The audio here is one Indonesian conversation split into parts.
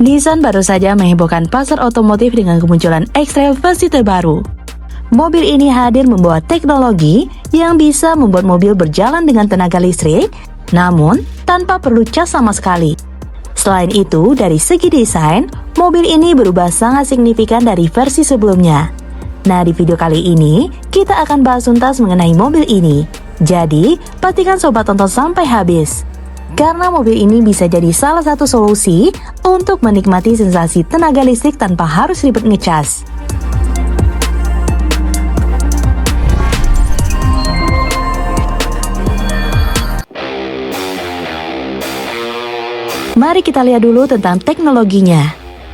Nissan baru saja menghebohkan pasar otomotif dengan kemunculan X-Trail versi terbaru. Mobil ini hadir membawa teknologi yang bisa membuat mobil berjalan dengan tenaga listrik, namun tanpa perlu cas sama sekali. Selain itu, dari segi desain, mobil ini berubah sangat signifikan dari versi sebelumnya. Nah, di video kali ini, kita akan bahas tuntas mengenai mobil ini. Jadi, pastikan sobat tonton sampai habis. Karena mobil ini bisa jadi salah satu solusi untuk menikmati sensasi tenaga listrik tanpa harus ribet ngecas. Mari kita lihat dulu tentang teknologinya.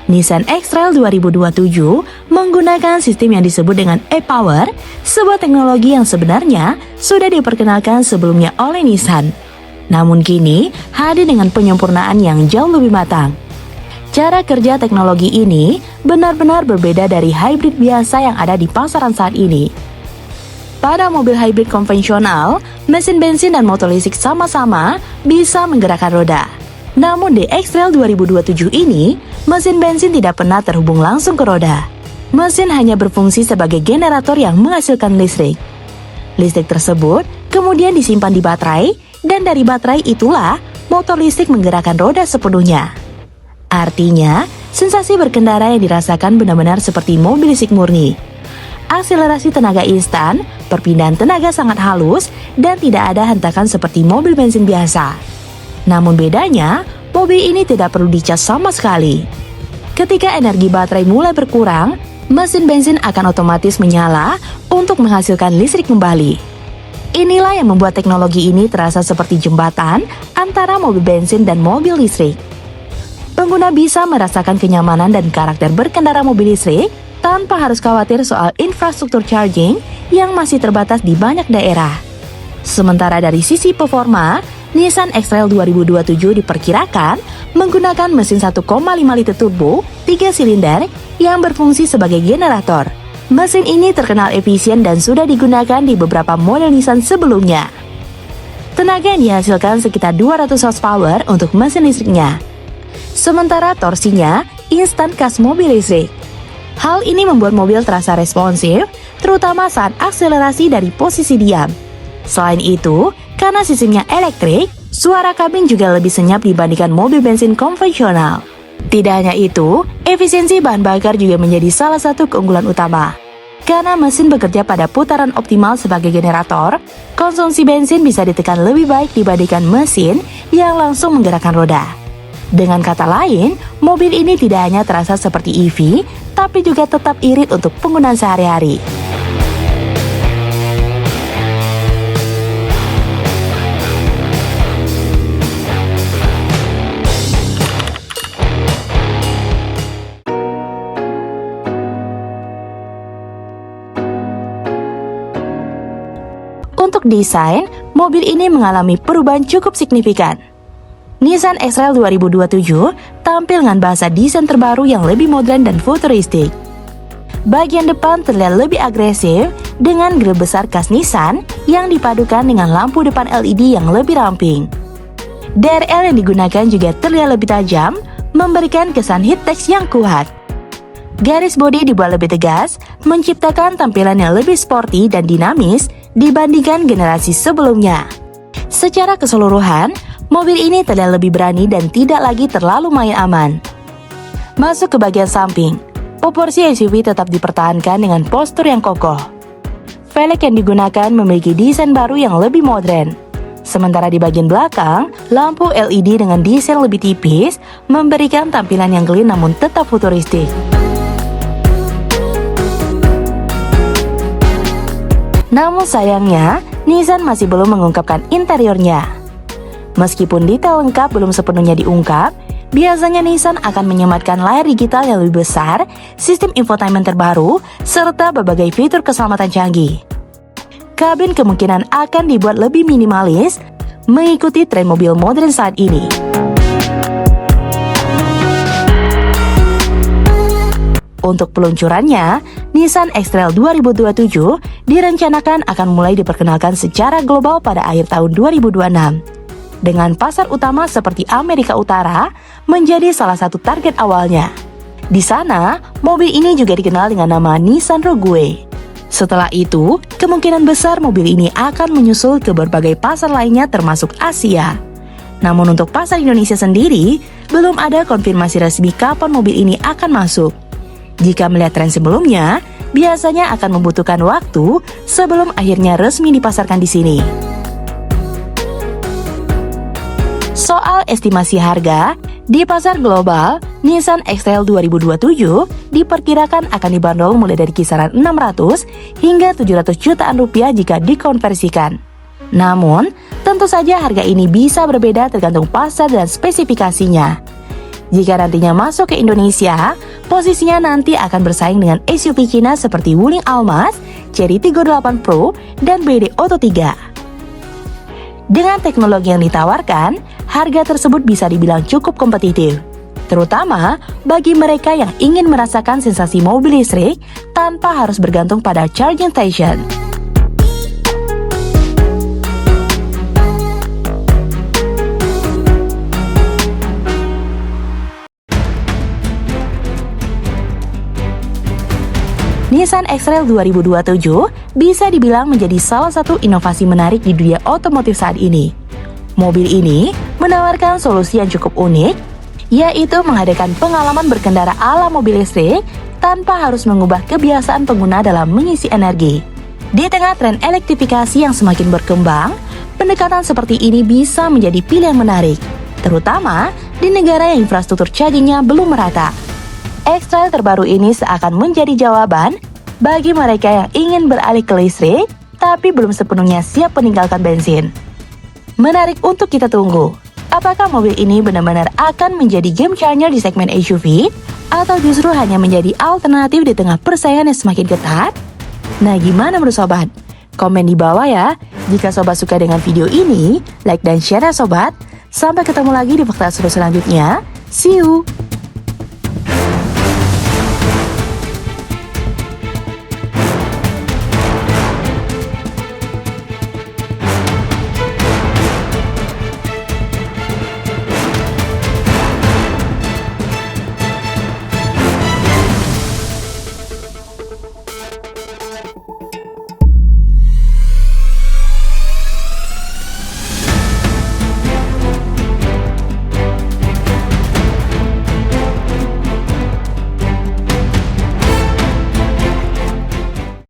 Nissan X-Trail 2027 menggunakan sistem yang disebut dengan e-Power, sebuah teknologi yang sebenarnya sudah diperkenalkan sebelumnya oleh Nissan. Namun kini hadir dengan penyempurnaan yang jauh lebih matang. Cara kerja teknologi ini benar-benar berbeda dari hybrid biasa yang ada di pasaran saat ini. Pada mobil hybrid konvensional, mesin bensin dan motor listrik sama-sama bisa menggerakkan roda. Namun di X-Trail 2027 ini, mesin bensin tidak pernah terhubung langsung ke roda. Mesin hanya berfungsi sebagai generator yang menghasilkan listrik. Listrik tersebut kemudian disimpan di baterai, dan dari baterai itulah motor listrik menggerakkan roda sepenuhnya. Artinya, sensasi berkendara yang dirasakan benar-benar seperti mobil listrik murni. Akselerasi tenaga instan, perpindahan tenaga sangat halus, dan tidak ada hentakan seperti mobil bensin biasa. Namun bedanya, mobil ini tidak perlu dicas sama sekali. Ketika energi baterai mulai berkurang, mesin bensin akan otomatis menyala untuk menghasilkan listrik kembali. Inilah yang membuat teknologi ini terasa seperti jembatan antara mobil bensin dan mobil listrik. Pengguna bisa merasakan kenyamanan dan karakter berkendara mobil listrik tanpa harus khawatir soal infrastruktur charging yang masih terbatas di banyak daerah. Sementara dari sisi performa, Nissan X-Trail 2027 diperkirakan menggunakan mesin 1,5 liter turbo 3 silinder yang berfungsi sebagai generator. Mesin ini terkenal efisien dan sudah digunakan di beberapa model Nissan sebelumnya. Tenaga yang dihasilkan sekitar 200 horsepower untuk mesin listriknya. Sementara torsinya instan khas mobil listrik. Hal ini membuat mobil terasa responsif, terutama saat akselerasi dari posisi diam. Selain itu, karena sistemnya elektrik, suara kabin juga lebih senyap dibandingkan mobil bensin konvensional. Tidak hanya itu, efisiensi bahan bakar juga menjadi salah satu keunggulan utama. Karena mesin bekerja pada putaran optimal sebagai generator, konsumsi bensin bisa ditekan lebih baik dibandingkan mesin yang langsung menggerakkan roda. Dengan kata lain, mobil ini tidak hanya terasa seperti EV, tapi juga tetap irit untuk penggunaan sehari-hari. Untuk desain, mobil ini mengalami perubahan cukup signifikan. Nissan X-Trail 2027 tampil dengan bahasa desain terbaru yang lebih modern dan futuristik. Bagian depan terlihat lebih agresif dengan grill besar khas Nissan yang dipadukan dengan lampu depan LED yang lebih ramping. DRL yang digunakan juga terlihat lebih tajam, memberikan kesan heat-text yang kuat. Garis bodi dibuat lebih tegas, menciptakan tampilan yang lebih sporty dan dinamis dibandingkan generasi sebelumnya. Secara keseluruhan, mobil ini terlihat lebih berani dan tidak lagi terlalu main aman. Masuk ke bagian samping, proporsi SUV tetap dipertahankan dengan postur yang kokoh. Velg yang digunakan memiliki desain baru yang lebih modern. Sementara di bagian belakang, lampu LED dengan desain lebih tipis memberikan tampilan yang clean namun tetap futuristik. Namun sayangnya, Nissan masih belum mengungkapkan interiornya. Meskipun detail lengkap belum sepenuhnya diungkap, biasanya Nissan akan menyematkan layar digital yang lebih besar, sistem infotainment terbaru, serta berbagai fitur keselamatan canggih. Kabin kemungkinan akan dibuat lebih minimalis, mengikuti tren mobil modern saat ini. Untuk peluncurannya, Nissan X-Trail 2027 direncanakan akan mulai diperkenalkan secara global pada akhir tahun 2026. Dengan pasar utama seperti Amerika Utara, menjadi salah satu target awalnya. Di sana, mobil ini juga dikenal dengan nama Nissan Rogue. Setelah itu, kemungkinan besar mobil ini akan menyusul ke berbagai pasar lainnya termasuk Asia. Namun untuk pasar Indonesia sendiri, belum ada konfirmasi resmi kapan mobil ini akan masuk. Jika melihat tren sebelumnya, biasanya akan membutuhkan waktu sebelum akhirnya resmi dipasarkan di sini. Soal estimasi harga, di pasar global, Nissan X-Trail 2027 diperkirakan akan dibanderol mulai dari kisaran 600 hingga 700 jutaan rupiah jika dikonversikan. Namun, tentu saja harga ini bisa berbeda tergantung pasar dan spesifikasinya. Jika nantinya masuk ke Indonesia, posisinya nanti akan bersaing dengan SUV Cina seperti Wuling Almas, Chery Tiggo 8 Pro, dan BYD Auto 3. Dengan teknologi yang ditawarkan, harga tersebut bisa dibilang cukup kompetitif, terutama bagi mereka yang ingin merasakan sensasi mobil listrik tanpa harus bergantung pada charging station. Nissan X-Trail 2027 bisa dibilang menjadi salah satu inovasi menarik di dunia otomotif saat ini. Mobil ini menawarkan solusi yang cukup unik, yaitu menghadirkan pengalaman berkendara ala mobil listrik tanpa harus mengubah kebiasaan pengguna dalam mengisi energi. Di tengah tren elektrifikasi yang semakin berkembang, pendekatan seperti ini bisa menjadi pilihan menarik, terutama di negara yang infrastruktur chargingnya belum merata. X-Trail terbaru ini seakan menjadi jawaban bagi mereka yang ingin beralih ke listrik, tapi belum sepenuhnya siap meninggalkan bensin. Menarik untuk kita tunggu, apakah mobil ini benar-benar akan menjadi game changer di segmen SUV, atau justru hanya menjadi alternatif di tengah persaingan yang semakin ketat? Nah, gimana menurut sobat? Komen di bawah ya. Jika sobat suka dengan video ini, like dan share ya sobat. Sampai ketemu lagi di fakta seru selanjutnya. See you!